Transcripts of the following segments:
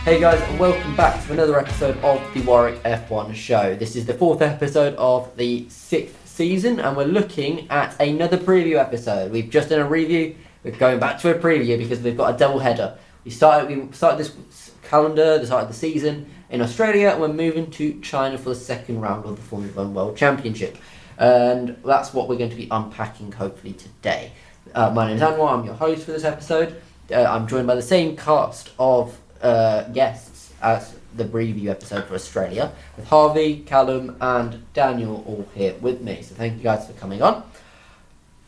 Hey guys, and welcome back to another episode of the Warwick F1 show. This is the fourth episode of the 6th season, and we're looking at another preview episode. We've just done a review, we're going back to a preview because we've got a double header. We started this calendar, the start of the season in Australia, and we're moving to China for the second round of the Formula 1 World Championship. And that's what we're going to be unpacking hopefully today. My name is Anwar, I'm your host for this episode. I'm joined by the same cast of guests as the preview episode for Australia, with Harvey, Callum and Daniel all here with me. So thank you guys for coming on.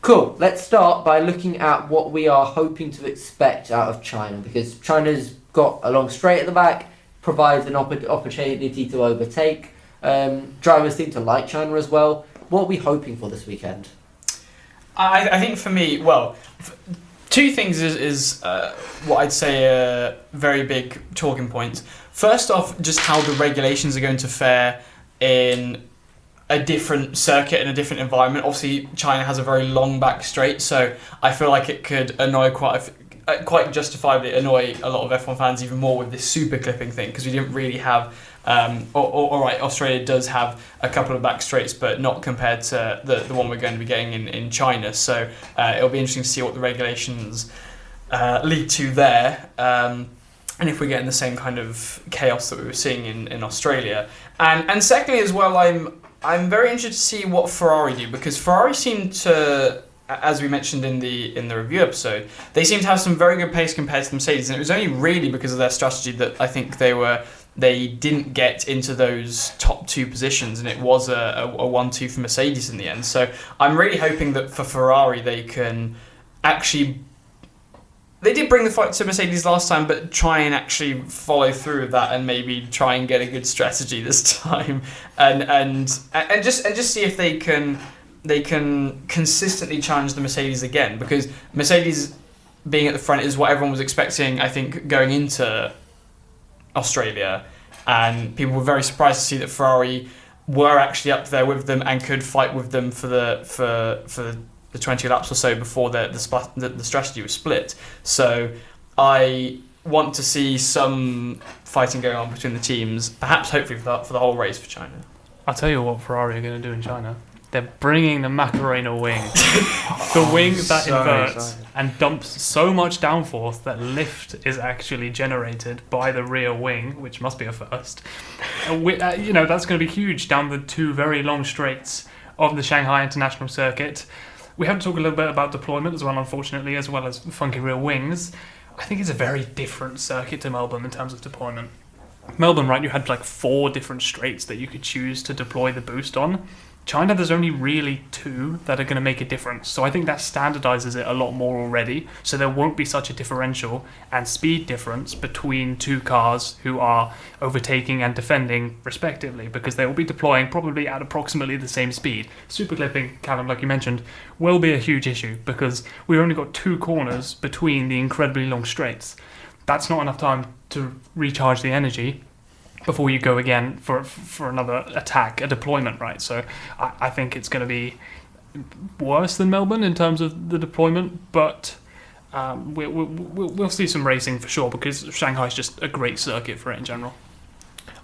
Cool, let's start by looking at what we are hoping to expect out of China, because China's got a long straight at the back, provides an opportunity to overtake. Drivers seem to like China as well. What are we hoping for this weekend? I think for me, two things is what I'd say are very big talking points. First off, just how the regulations are going to fare in a different circuit and a different environment. Obviously, China has a very long back straight, so I feel like it could annoy quite justifiably annoy a lot of F1 fans even more with this super clipping thing, because we didn't really have. Alright, Australia does have a couple of back straights, but not compared to the one we're going to be getting in China. So it'll be interesting to see what the regulations lead to there, and if we're getting the same kind of chaos that we were seeing in Australia. And secondly, as well, I'm very interested to see what Ferrari do, because Ferrari seemed to, as we mentioned in the review episode, they seem to have some very good pace compared to Mercedes, and it was only really because of their strategy that I think they didn't get into those top two positions, and it was a 1-2 for Mercedes in the end. So I'm really hoping that for Ferrari they can actually... They did bring the fight to Mercedes last time, but try and actually follow through with that and maybe try and get a good strategy this time, and just see if they can consistently challenge the Mercedes again, because Mercedes being at the front is what everyone was expecting, I think, going into Australia, and people were very surprised to see that Ferrari were actually up there with them and could fight with them for the 20 laps or so before the strategy was split. So I want to see some fighting going on between the teams, perhaps hopefully for the whole race for China. I'll tell you what Ferrari are going to do in China. They're bringing the Macarena wing. The wing that inverts and dumps so much downforce that lift is actually generated by the rear wing, which must be a first. That's going to be huge down the two very long straights of the Shanghai International Circuit. We have to talk a little bit about deployment as well, unfortunately, as well as funky rear wings. I think it's a very different circuit to Melbourne in terms of deployment. Melbourne, right, you had like 4 different straights that you could choose to deploy the boost on. China, there's only really 2 that are going to make a difference. So I think that standardizes it a lot more already. So there won't be such a differential and speed difference between 2 cars who are overtaking and defending respectively, because they will be deploying probably at approximately the same speed. Super clipping, Callum, like you mentioned, will be a huge issue because we've only got 2 corners between the incredibly long straights. That's not enough time to recharge the energy before you go again for another attack, a deployment, right? So I think it's going to be worse than Melbourne in terms of the deployment, but we'll see some racing for sure, because Shanghai is just a great circuit for it in general.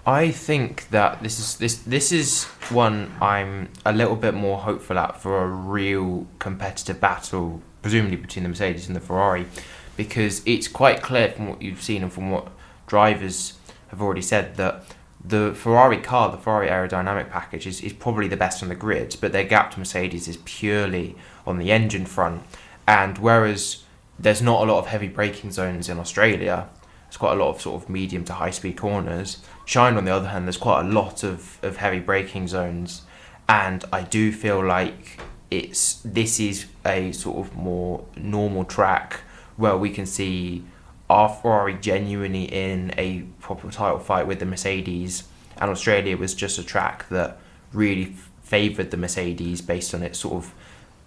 I think that this is one I'm a little bit more hopeful at for a real competitive battle, presumably between the Mercedes and the Ferrari, because it's quite clear from what you've seen and from what drivers have already said that the Ferrari car, the Ferrari aerodynamic package is probably the best on the grid, but their gap to Mercedes is purely on the engine front. And whereas there's not a lot of heavy braking zones in Australia, there's quite a lot of sort of medium to high speed corners. China, on the other hand, there's quite a lot of heavy braking zones, and I do feel like this is a sort of more normal track where we can see are Ferrari genuinely in a proper title fight with the Mercedes, and Australia was just a track that really favoured the Mercedes based on its sort of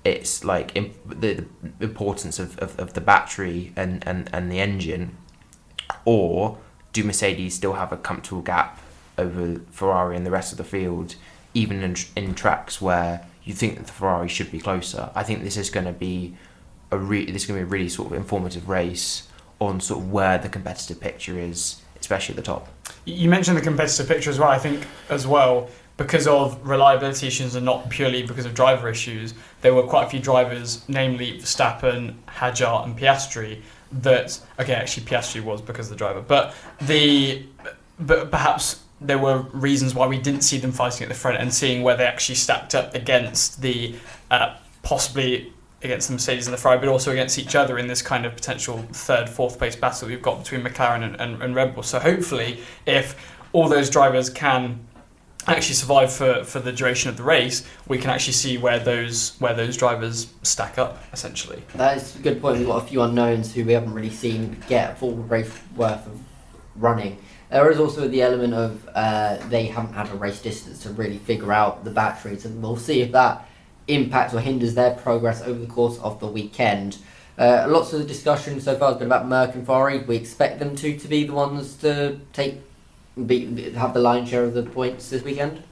the importance of the battery and the engine? Or do Mercedes still have a comfortable gap over Ferrari and the rest of the field, even in tracks where you think that the Ferrari should be closer? I think this is going to be a really sort of informative race on sort of where the competitive picture is. It's especially at the top. You mentioned the competitive picture as well. I think as well, because of reliability issues and not purely because of driver issues, there were quite a few drivers, namely Verstappen, Hadjar and Piastri, actually Piastri was because of the driver, but perhaps there were reasons why we didn't see them fighting at the front and seeing where they actually stacked up against the possibly against the Mercedes and the Ferrari, but also against each other in this kind of potential third, fourth place battle we've got between McLaren and Red Bull. So hopefully, if all those drivers can actually survive for the duration of the race, we can actually see where those drivers stack up, essentially. That is a good point. We've got a few unknowns who we haven't really seen get a full race worth of running. There is also the element of they haven't had a race distance to really figure out the batteries, and we'll see if that impacts or hinders their progress over the course of the weekend. Lots of the discussion so far has been about Merck and Ferrari. We expect them to be the ones to have the lion's share of the points this weekend.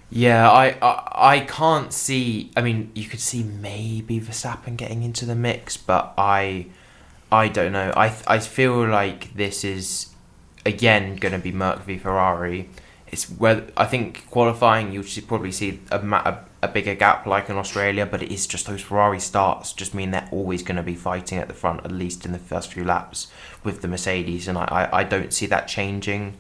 Yeah, I can't see. I mean, you could see maybe Verstappen getting into the mix, but I don't know. I feel like this is again going to be Merck v Ferrari. It's where I think qualifying you should probably see a bigger gap like in Australia, but it is just those Ferrari starts just mean they're always going to be fighting at the front, at least in the first few laps with the Mercedes, and I don't see that changing,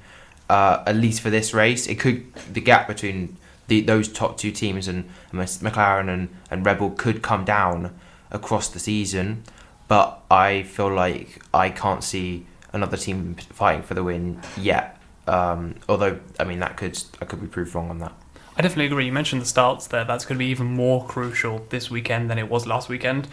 at least for this race. The gap between those top two teams and McLaren and Red Bull could come down across the season, but I feel like I can't see another team fighting for the win yet. Although, I mean, I could be proved wrong on that. I definitely agree. You mentioned the starts there. That's going to be even more crucial this weekend than it was last weekend.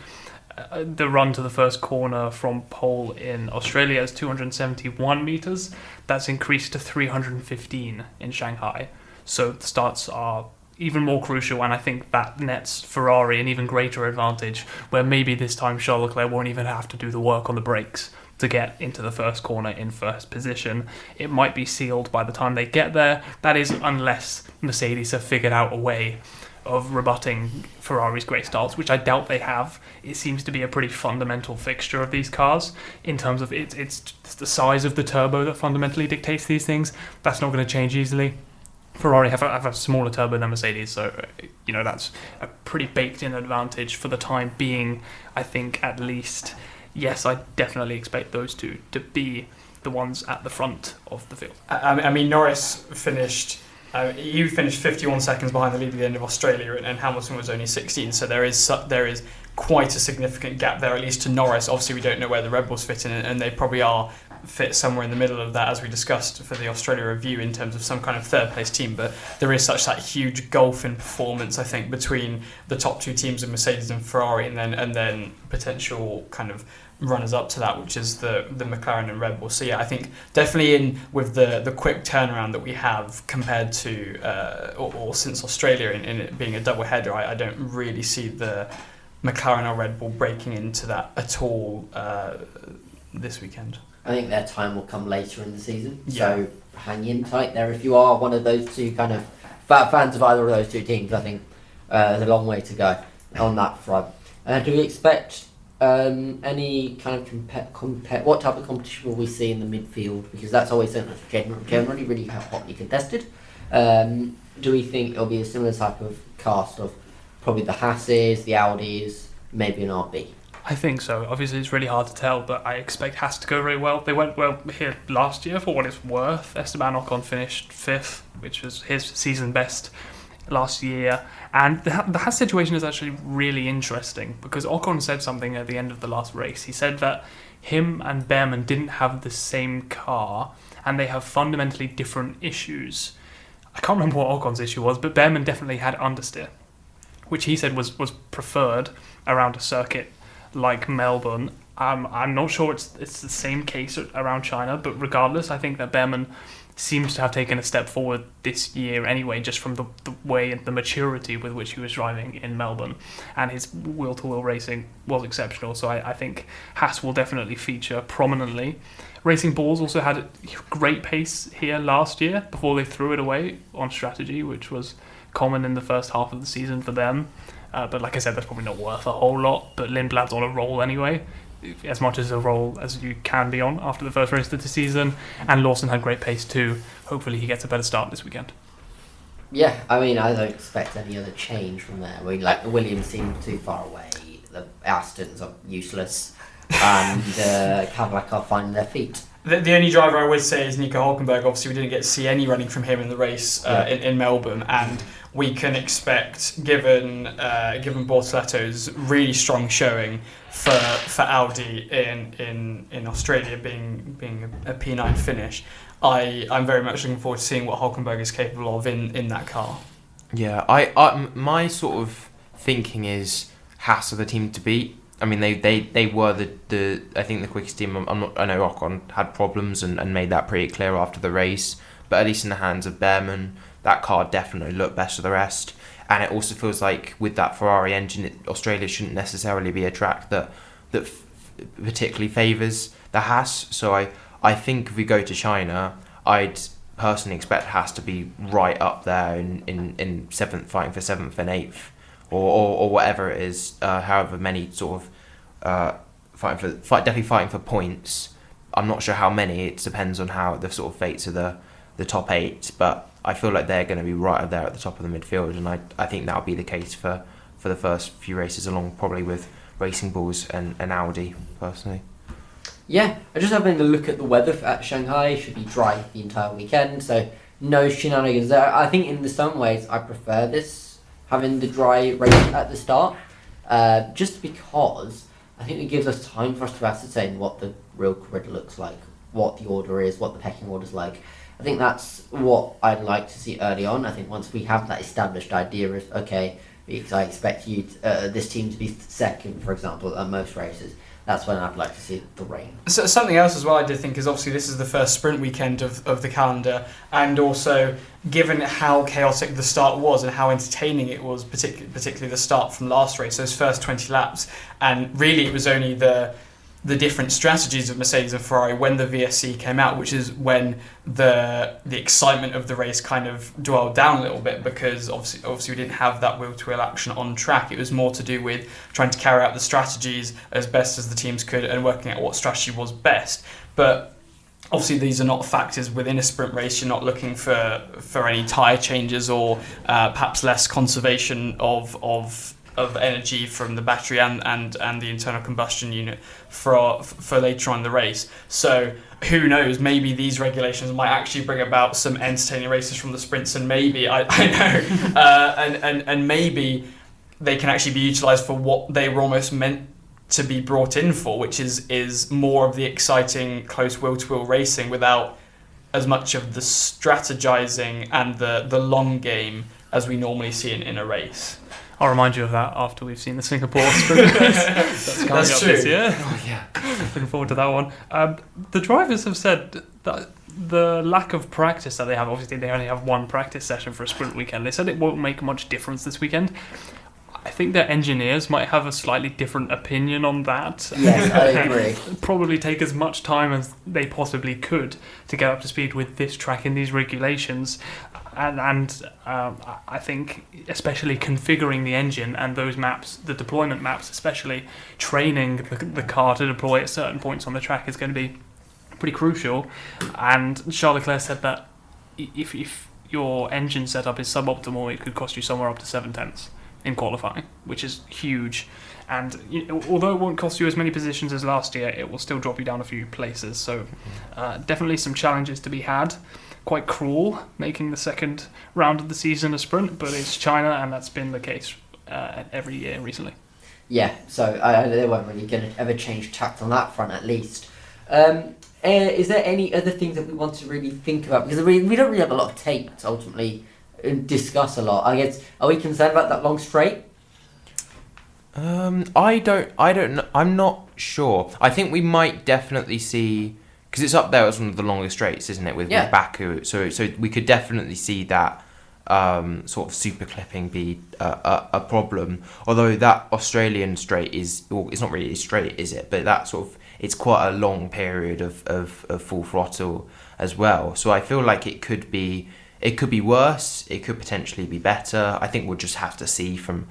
The run to the first corner from pole in Australia is 271 metres. That's increased to 315 in Shanghai. So the starts are even more crucial, and I think that nets Ferrari an even greater advantage, where maybe this time Charles Leclerc won't even have to do the work on the brakes to get into the first corner in first position. It might be sealed by the time they get there. That is, unless Mercedes have figured out a way of rebutting Ferrari's great starts, which I doubt they have. It seems to be a pretty fundamental fixture of these cars in terms of it's the size of the turbo that fundamentally dictates these things. That's not going to change easily. Ferrari have a smaller turbo than Mercedes, so that's a pretty baked-in advantage for the time being, I think, at least. Yes, I definitely expect those two to be the ones at the front of the field. I mean, Norris finished 51 seconds behind the lead at the end of Australia, and Hamilton was only 16. So there is quite a significant gap there, at least to Norris. Obviously, we don't know where the Red Bulls fit in, and they probably are fit somewhere in the middle of that, as we discussed for the Australia review, in terms of some kind of third place team. But there is such that huge gulf in performance, I think, between the top two teams of Mercedes and Ferrari, and then potential kind of runners up to that, which is the McLaren and Red Bull. So yeah, I think definitely with the quick turnaround that we have compared to or since Australia in it being a double header, I don't really see the McLaren or Red Bull breaking into that at all this weekend. I think their time will come later in the season, yeah. So hang in tight there if you are one of those two kind of fans of either of those two teams. I think there's a long way to go on that front. Do we expect any kind of what type of competition will we see in the midfield? Because that's always something that's generally really hotly contested. Do we think it'll be a similar type of cast of probably the Hasses, the Audis, maybe an RB? I think so. Obviously, it's really hard to tell, but I expect Haas to go very well. They went well here last year, for what it's worth. Esteban Ocon finished 5th, which was his season best last year. And the Haas situation is actually really interesting, because Ocon said something at the end of the last race. He said that him and Behrman didn't have the same car, and they have fundamentally different issues. I can't remember what Ocon's issue was, but Behrman definitely had understeer, which he said was preferred around a circuit like Melbourne. I'm not sure it's the same case around China, but regardless, I think that Behrman seems to have taken a step forward this year anyway, just from the way and the maturity with which he was driving in Melbourne, and his wheel-to-wheel racing was exceptional. So I think Haas will definitely feature prominently. Racing Bulls also had a great pace here last year before they threw it away on strategy, which was common in the first half of the season for them. But like I said, that's probably not worth a whole lot. But Lindblad's on a roll anyway. as much as a role as you can be on after the first race of the season. And Lawson had great pace too. Hopefully he gets a better start this weekend. Yeah, I mean, I don't expect any other change from there. I mean, like, the Williams seem too far away, the Astons are useless, and Cadillac are finding their feet. The only driver I would say is Nico Hülkenberg. Obviously, we didn't get to see any running from him in the race in Melbourne, and we can expect, given Bortoletto's really strong showing for Audi in Australia, being a P9 finish, I'm very much looking forward to seeing what Hülkenberg is capable of in that car. Yeah, I my sort of thinking is Haas are the team to beat. I mean, they were the I think the quickest team. I know Ocon had problems and made that pretty clear after the race, but at least in the hands of Behrman, that car definitely looked best of the rest. And it also feels like with that Ferrari engine, Australia shouldn't necessarily be a track that particularly favours the Haas. So I think if we go to China, I'd personally expect Haas to be right up there in seventh, fighting for 7th and 8th. Or whatever it is, however many sort of definitely fighting for points. I'm not sure how many. It depends on how the sort of fates of the top 8. But I feel like they're going to be right up there at the top of the midfield, and I think that'll be the case for the first few races, along probably with Racing Bulls and Audi personally. Yeah, I just having a look at the weather at Shanghai. It should be dry the entire weekend, so no shenanigans there. I think in some ways I prefer this, having the dry race at the start, just because I think it gives us time for us to ascertain what the real grid looks like, what the order is, what the pecking order's like. I think that's what I'd like to see early on. I think once we have that established idea of, okay, because I expect you this team to be second, for example, at most races, that's when I'd like to see the rain. So something else as well I did think is, obviously this is the first sprint weekend of the calendar, and also given how chaotic the start was and how entertaining it was, particularly the start from last race, those first 20 laps, and really it was only the different strategies of Mercedes and Ferrari when the VSC came out, which is when the excitement of the race kind of dwelled down a little bit, because obviously we didn't have that wheel-to-wheel action on track. It was more to do with trying to carry out the strategies as best as the teams could and working out what strategy was best. But obviously these are not factors within a sprint race. You're not looking for any tyre changes or perhaps less conservation of energy from the battery and the internal combustion unit for later on in the race. So who knows, maybe these regulations might actually bring about some entertaining races from the sprints, and maybe I know and maybe they can actually be utilised for what they were almost meant to be brought in for, which is more of the exciting close wheel-to-wheel racing without as much of the strategizing and the long game as we normally see in a race. I'll remind you of that after we've seen the Singapore sprint race. That's true. This year. Oh yeah, Looking forward to that one. The drivers have said that the lack of practice that they have, obviously they only have one practice session for a sprint weekend. They said it won't make much difference this weekend. I think their engineers might have a slightly different opinion on that. Yes, I agree. Probably take as much time as they possibly could to get up to speed with this track and these regulations. And I think especially configuring the engine and those maps, the deployment maps especially, training the car to deploy at certain points on the track is going to be pretty crucial. And Charles Leclerc said that if your engine setup is suboptimal, it could cost you somewhere up to 7/10 in qualifying, which is huge. And although it won't cost you as many positions as last year, it will still drop you down a few places. So definitely some challenges to be had. Quite cruel making the second round of the season a sprint, but it's China, and that's been the case every year recently. Yeah, so they weren't really going to ever change tact on that front, at least. Is there any other things that we want to really think about? Because we don't really have a lot of tape to ultimately discuss a lot. I guess, are we concerned about that long straight? I don't know. I'm not sure. I think we might definitely see, because it's up there as one of the longest straights, isn't it, with Baku? So we could definitely see that sort of super clipping be a problem. Although that Australian straight it's not really straight, is it? But that sort of, it's quite a long period of full throttle as well. So I feel like it could be worse. It could potentially be better. I think we'll just have to see from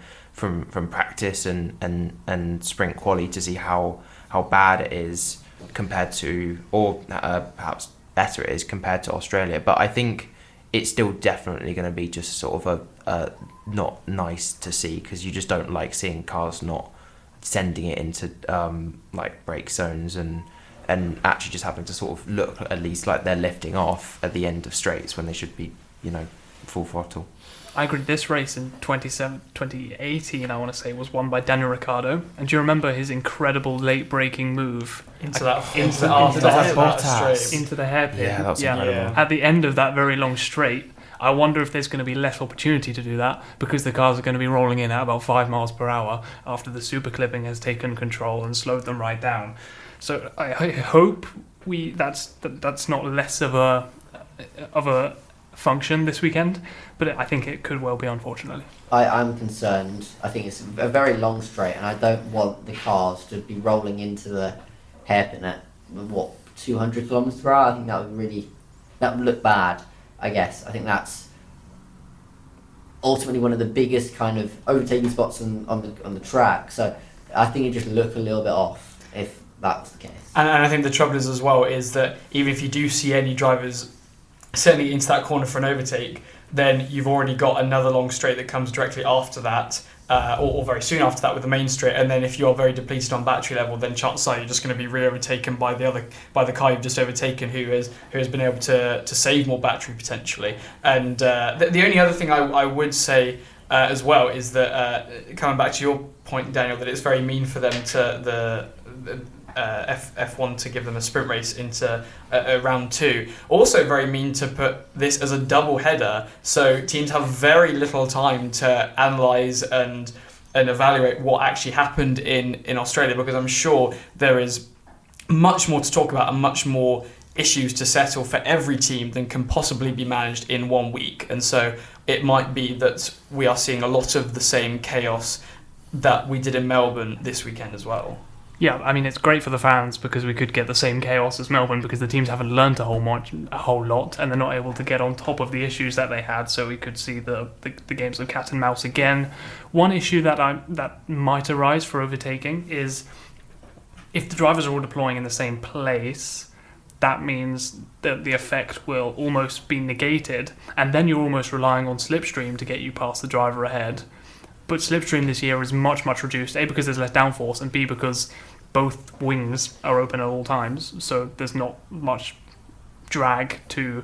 practice and sprint quali to see how how bad it is compared to, or perhaps better it is compared to Australia. But I think it's still definitely going to be just sort of a not nice to see, because you just don't like seeing cars not sending it into like brake zones and actually just having to sort of look at least like they're lifting off at the end of straights when they should be, full throttle. I agree. This race in 2018, I want to say, was won by Daniel Ricciardo. And do you remember his incredible late braking move into the hairpin? Yeah, that's incredible. Yeah. At the end of that very long straight, I wonder if there's going to be less opportunity to do that, because the cars are going to be rolling in at about 5 miles per hour after the super clipping has taken control and slowed them right down. So I hope that's not less of a function this weekend, but I think it could well be, unfortunately. I'm concerned. I think it's a very long straight, and I don't want the cars to be rolling into the hairpin at 200 kilometers per hour. I think that would look bad. I guess I think that's ultimately one of the biggest kind of overtaking spots on the track. So I think it just look a little bit off if that's the case. And I think the trouble is as well is that even if you do see any drivers certainly into that corner for an overtake, then you've already got another long straight that comes directly after that, or very soon after that with the main straight. And then if you're very depleted on battery level, then chances are you're just going to be re-overtaken by the car you've just overtaken, who has been able to save more battery potentially. And the only other thing I would say as well is that coming back to your point, Daniel, that it's very mean for them to F1 to give them a sprint race into round 2. Also very mean to put this as a double header, so teams have very little time to analyse and evaluate what actually happened in Australia, because I'm sure there is much more to talk about and much more issues to settle for every team than can possibly be managed in 1 week. And so it might be that we are seeing a lot of the same chaos that we did in Melbourne this weekend as well. Yeah, I mean, it's great for the fans because we could get the same chaos as Melbourne, because the teams haven't learned a whole lot, and they're not able to get on top of the issues that they had. So we could see the games of cat and mouse again. One issue that might arise for overtaking is if the drivers are all deploying in the same place, that means that the effect will almost be negated, and then you're almost relying on slipstream to get you past the driver ahead. But slipstream this year is much, much reduced, A, because there's less downforce, and B, because both wings are open at all times, so there's not much drag to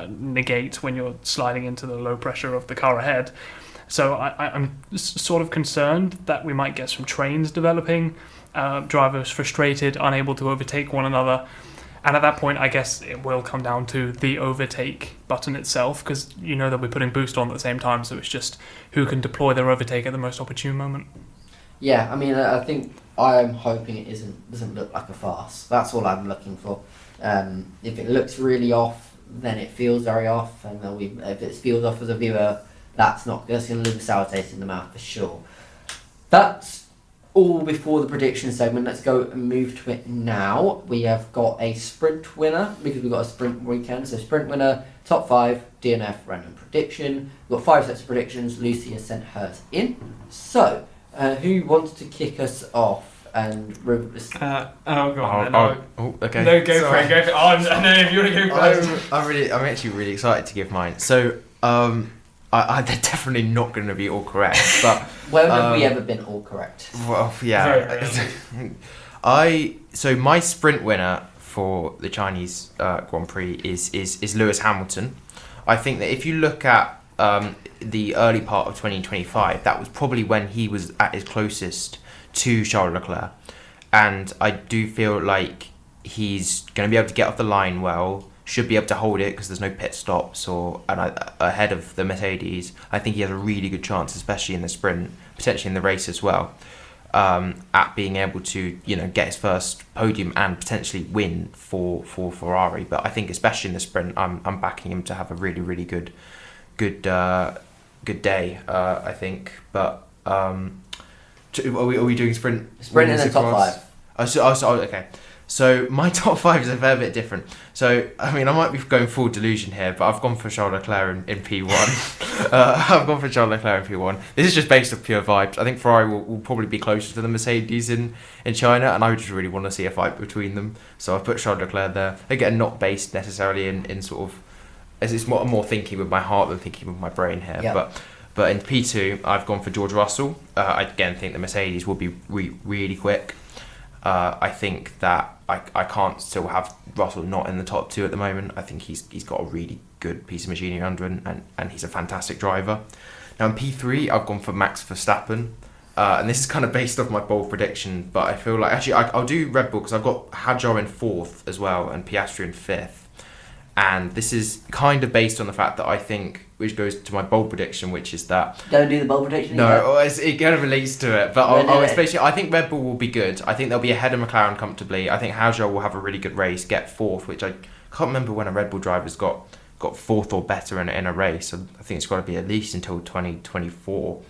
negate when you're sliding into the low pressure of the car ahead. So I'm sort of concerned that we might get some trains developing, drivers frustrated, unable to overtake one another. And at that point, I guess it will come down to the overtake button itself, because that we're putting boost on at the same time, so it's just who can deploy their overtake at the most opportune moment. Yeah, I mean, I think I'm hoping it doesn't look like a farce. That's all I'm looking for. If it looks really off, then it feels very off, and then if it feels off as a viewer, that's going to leave a sour taste in the mouth for sure. That's all before the prediction segment. Let's go and move to it now. We have got a sprint winner, because we've got a sprint weekend. So sprint winner, top 5, DNF random prediction. We've got 5 sets of predictions. Lucy has sent hers in. So, who wants to kick us off? And go on. Okay. No, go for it. Go for it. I know if you want to go first. I'm actually really excited to give mine. So, they're definitely not going to be all correct, but when have we ever been all correct? Well, yeah. So my sprint winner for the Chinese Grand Prix is Lewis Hamilton. I think that if you look at the early part of 2025, that was probably when he was at his closest to Charles Leclerc, and I do feel like he's going to be able to get off the line well. Should be able to hold it because there's no pit stops ahead of the Mercedes. I think he has a really good chance, especially in the sprint, potentially in the race as well, at being able to get his first podium and potentially win for Ferrari. But I think especially in the sprint, I'm backing him to have a really, really good day. I think. But are we doing sprint? Sprint in the top 5. Okay. So my top 5 is a fair bit different. So, I mean, I might be going full delusion here, but I've gone for Charles Leclerc in P1. I've gone for Charles Leclerc in P1. This is just based on pure vibes. I think Ferrari will probably be closer to the Mercedes in China, and I just really want to see a fight between them. So I've put Charles Leclerc there. Again, not based necessarily in sort of... It's more thinking with my heart than thinking with my brain here. Yeah. But in P2, I've gone for George Russell. I again think the Mercedes will be really quick. I think that I can't still have Russell not in the top 2 at the moment. I think he's got a really good piece of machinery under him, and he's a fantastic driver. Now in P3, I've gone for Max Verstappen. And this is kind of based off my bold prediction, but I feel like... Actually, I'll do Red Bull because I've got Hadjar in 4th as well and Piastri in 5th. And this is kind of based on the fact that I think, which goes to my bold prediction, which is that... Don't do the bold prediction. No, it kind of relates to it. But I think Red Bull will be good. I think they'll be ahead of McLaren comfortably. I think Hadjar will have a really good race, get 4th, which I can't remember when a Red Bull driver's got 4th or better in a race. So I think it's got to be at least until 2024.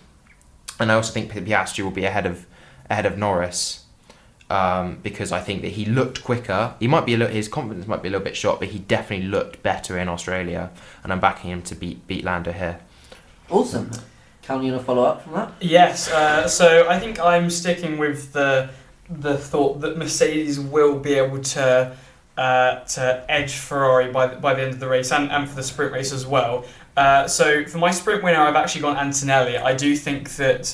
And I also think Piastri will be ahead of Norris. Because I think that he looked quicker. His confidence might be a little bit shot, but he definitely looked better in Australia, and I'm backing him to beat Lando here. Awesome. Callum, you want to follow up from that? Yes. So I think I'm sticking with the thought that Mercedes will be able to edge Ferrari by the end of the race and for the sprint race as well. So for my sprint winner, I've actually gone Antonelli. I do think that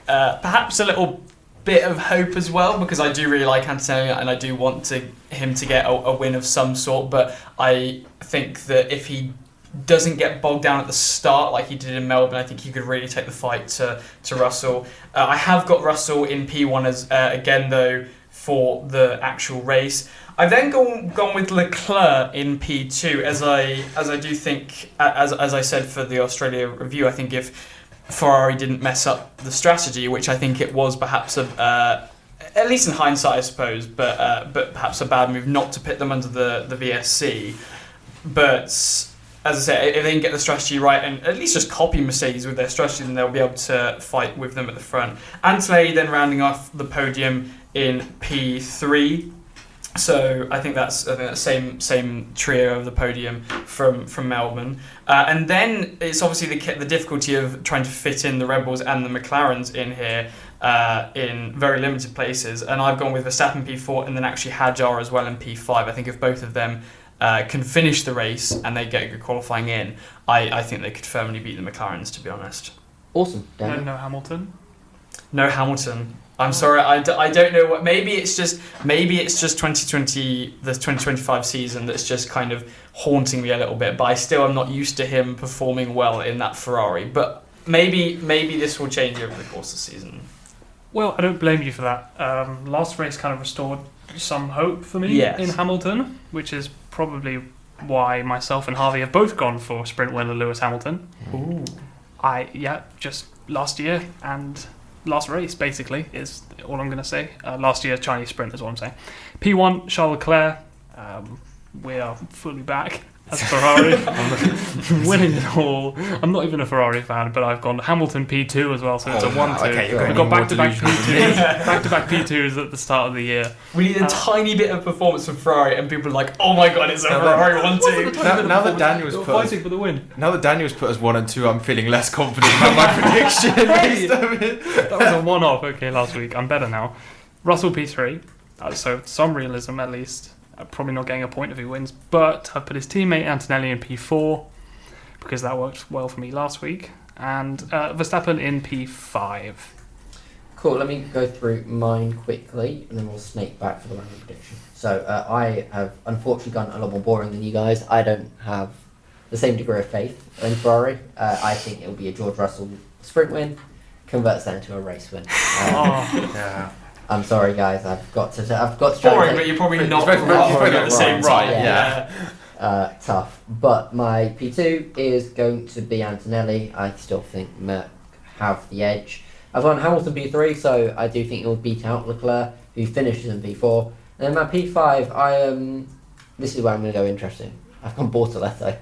perhaps a little bit of hope as well, because I do really like Antonelli and I do want him to get a win of some sort, but I think that if he doesn't get bogged down at the start like he did in Melbourne, I think he could really take the fight to Russell. I have got Russell in P1 as again though for the actual race. I've then gone with Leclerc in P2 as I do think, as I said for the Australia review, I think if Ferrari didn't mess up the strategy, which I think it was perhaps at least in hindsight I suppose, but perhaps a bad move not to pit them under the VSC. But as I say, if they can get the strategy right and at least just copy Mercedes with their strategy, then they'll be able to fight with them at the front. Antonelli then rounding off the podium in P3. So I think that's same trio of the podium from Melbourne, and then it's obviously the difficulty of trying to fit in the Red Bulls and the McLarens in here in very limited places. And I've gone with Verstappen P4 and then actually Hadjar as well in P5. I think if both of them can finish the race and they get a good qualifying in, I think they could firmly beat the McLarens, to be honest. Awesome. No Hamilton. No Hamilton. I'm sorry, I don't know what. Maybe it's just 2020, the 2025 season that's just kind of haunting me a little bit. But I still am not used to him performing well in that Ferrari. But maybe this will change over the course of the season. Well, I don't blame you for that. Last race kind of restored some hope for me in Hamilton, which is probably why myself and Harvey have both gone for sprint winner Lewis Hamilton. Ooh. Just last year and last race, basically, is all I'm going to say. Last year's Chinese sprint is what I'm saying. P1, Charles Leclerc. We are fully back as Ferrari. Winning it all. I'm not even a Ferrari fan, but I've gone Hamilton P2 as well, so it's a 1-2. Okay, We've got back-to-back P2s. Back-to-back P2s at the start of the year. We need a tiny bit of performance from Ferrari, and people are like, "Oh my god, it's a Ferrari 1-2." Now that Daniel's fighting for the win. Now that Daniel's put us 1 and 2, I'm feeling less confident about my prediction. Hey, that was a one-off. Okay, last week. I'm better now. Russell P3. So some realism at least. Probably not getting a point if he wins, but I've put his teammate Antonelli in P4 because that worked well for me last week, and Verstappen in P5. Cool, let me go through mine quickly and then we'll snake back for the random prediction. So I have unfortunately gone a lot more boring than you guys. I don't have the same degree of faith in Ferrari. I think it'll be a George Russell sprint win, converts that into a race win. Yeah. I'm sorry, guys. I've got to try. Boring, but you're probably not both at the same time. Yeah. Tough. But my P2 is going to be Antonelli. I still think Merc have the edge. I've gone Hamilton P3, so I do think he'll beat out Leclerc, who finishes in P4. And then my P5, this is where I'm going to go interesting. I've gone Bortoletto.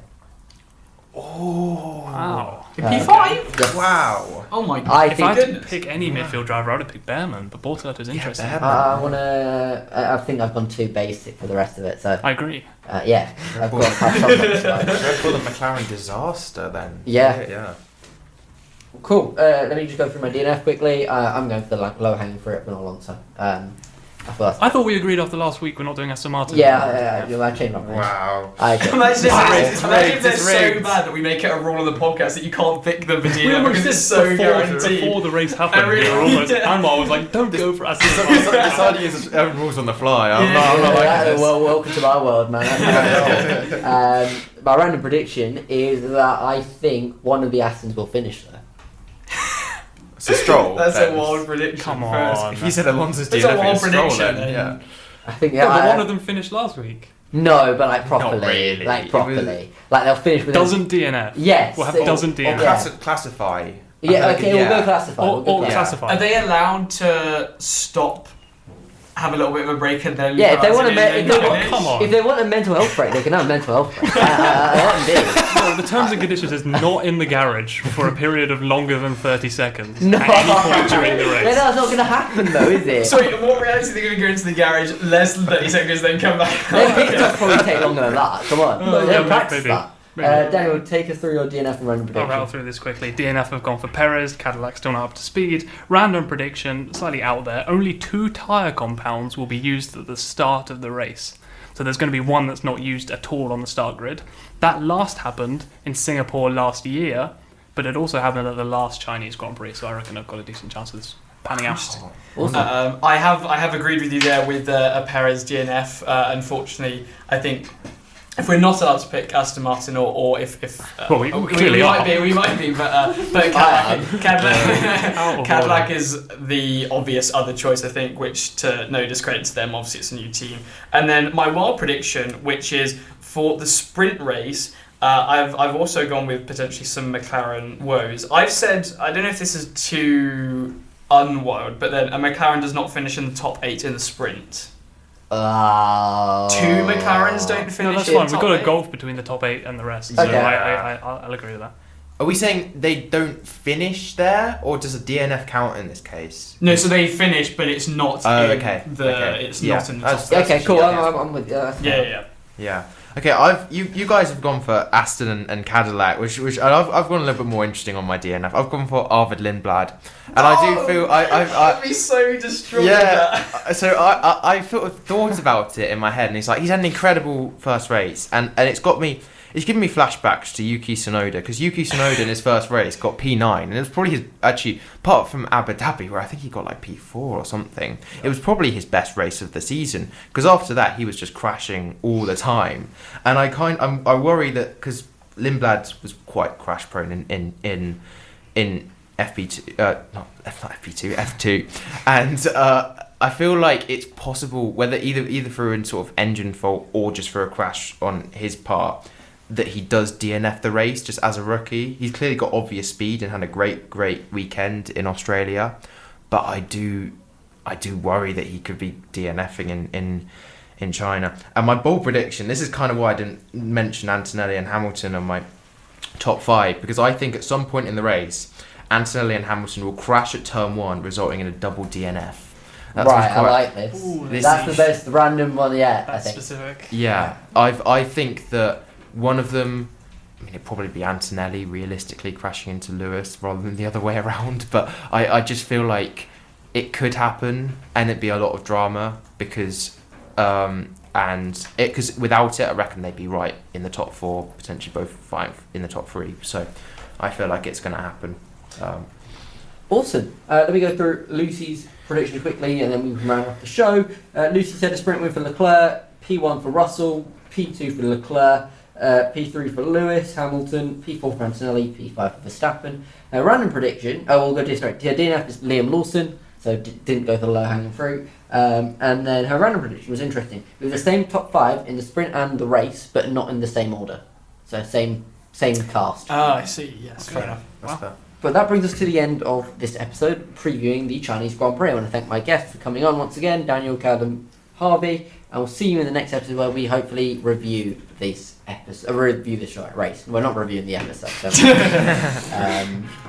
Oh, Wow. In P5? Yes. wow. Oh my god. I If I had goodness. to pick any midfield driver, I would have picked Behrman, but Bortoletto's interesting. Behrman. I think I've gone too basic for the rest of it. So I agree. yeah, I've got to have some upside. Go for the McLaren disaster then. Yeah. Yeah. Cool. Let me just go through my DNF quickly. I'm going for the low hanging fruit, but not Alonso. I thought we agreed after last week we're not doing Aston Martin. Yeah, I changed my mind. Wow. Imagine if they're so bad that we make it a rule on the podcast that you can't pick them for We DNF almost because it's did so guaranteed. before the race happened. really We were almost, did. Anwar was like, don't go for Aston Martin. This idea is rules on the fly. I'm Yeah. not liking this. Well, welcome to my world, man. That's how I roll. My random prediction is that I think one of the Astons will finish there. It's a stroll. That's then. a wild prediction. Come first. on. If you said Alonso's It's a DNF, wild it's a stroll prediction, then. and- Yeah. I think Yeah, but I- one of them finished last week. No, but like properly, really. like It properly, like they'll finish with Doesn't DNF. Yes. We'll have it- doesn't Or DNF. Yeah. classify. Yeah, I feel okay, like, we'll go classify. Or, we'll go or classify. classify. Are they allowed to stop, have a little bit of a break and then? Yeah, if they want to, finish? come on. if they want a mental health break, they can have a mental health break. I let them No, the terms and conditions is not in the garage for a period of longer than 30 seconds No. at any point during the do. race. Yeah, that's not going to happen though, is it? So, in what reality are they going to go into the garage less than 30 seconds, then come back? Their pit stops probably take longer than that. Come on, Oh, they don't yeah, practice maybe. that. Maybe. Daniel, take us through your DNF and random I'll rattle prediction. through this quickly. DNF have gone for Perez, Cadillac still not up to speed. Random prediction, slightly out there, only 2 tyre compounds will be used at the start of the race. So there's going to be one that's not used at all on the start grid. That last happened in Singapore last year, but it also happened at the last Chinese Grand Prix, so I reckon I've got a decent chance of this panning out. Awesome. I have agreed with you there with a Perez DNF. Unfortunately, I think if we're not allowed to pick Aston Martin or if Well, we clearly are. we might be, but Cadillac is the obvious other choice, I think, which to no discredit to them, obviously it's a new team. And then my wild prediction, which is for the sprint race, I've also gone with potentially some McLaren woes. I've said, I don't know if this is too unwild, but then a McLaren does not finish in the top 8 in the sprint. 2 McLarens don't No, finish that's in fine. We've top got a 8. gulf between the top 8 and the rest, so Okay. I'll agree with that. Are we saying they don't finish there, or does a DNF count in this case? No, so they finish, but it's not Oh, in okay. the Okay. it's Yeah. not in the That's- top. Okay, cool. Yeah. I'm with you. That's fine. Yeah. Yeah. Okay, you guys have gone for Aston and Cadillac, which I've gone a little bit more interesting on my DNF. I've gone for Arvid Lindblad, and I do feel I'd be so distraught. yeah. So I sort of thought about it in my head, and it's like he's had an incredible first race, and it's got me. It's given me flashbacks to Yuki Tsunoda, because Yuki Tsunoda in his first race got P9, and it was probably his, actually, apart from Abu Dhabi, where I think he got like P4 or something, it was probably his best race of the season, because after that he was just crashing all the time. And I worry that, because Lindblad was quite crash prone in FP2, not FP2, F2, and I feel like it's possible, whether either through a sort of engine fault or just for a crash on his part, that he does DNF the race just as a rookie. He's clearly got obvious speed and had a great weekend in Australia, but I do worry that he could be DNFing in China. And my bold prediction, this is kind of why I didn't mention Antonelli and Hamilton on my top 5, because I think at some point in the race, Antonelli and Hamilton will crash at turn 1, resulting in a double DNF. Right, I like this. Ooh, That's the best random one yet, I That's think. specific. Yeah, I think that one of them, I mean, it'd probably be Antonelli realistically crashing into Lewis rather than the other way around, but I just feel like it could happen and it'd be a lot of drama because because without it, I reckon they'd be right in the top 4, potentially both 5 in the top 3. So I feel like it's going to happen. Awesome. Let me go through Lucy's prediction quickly and then we can round off the show. Lucy said a sprint win for Leclerc, P1 for Russell, P2 for Leclerc, P3 for Lewis, Hamilton, P4 for Antonelli, P5 for Verstappen. Random prediction, we'll go to DNF is Liam Lawson, so didn't go for the low hanging fruit. And then her random prediction was interesting. It was the same top 5 in the sprint and the race, but not in the same order. So same cast. I see. Yes, fair enough. That's fair. But that brings us to the end of this episode, previewing the Chinese Grand Prix. I want to thank my guests for coming on once again, Daniel, Callum, Harvey, and we'll see you in the next episode where we hopefully review this episode, race. We're not reviewing the episode.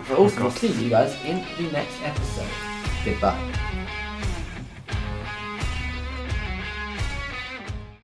But also, we'll see you guys in the next episode. Goodbye.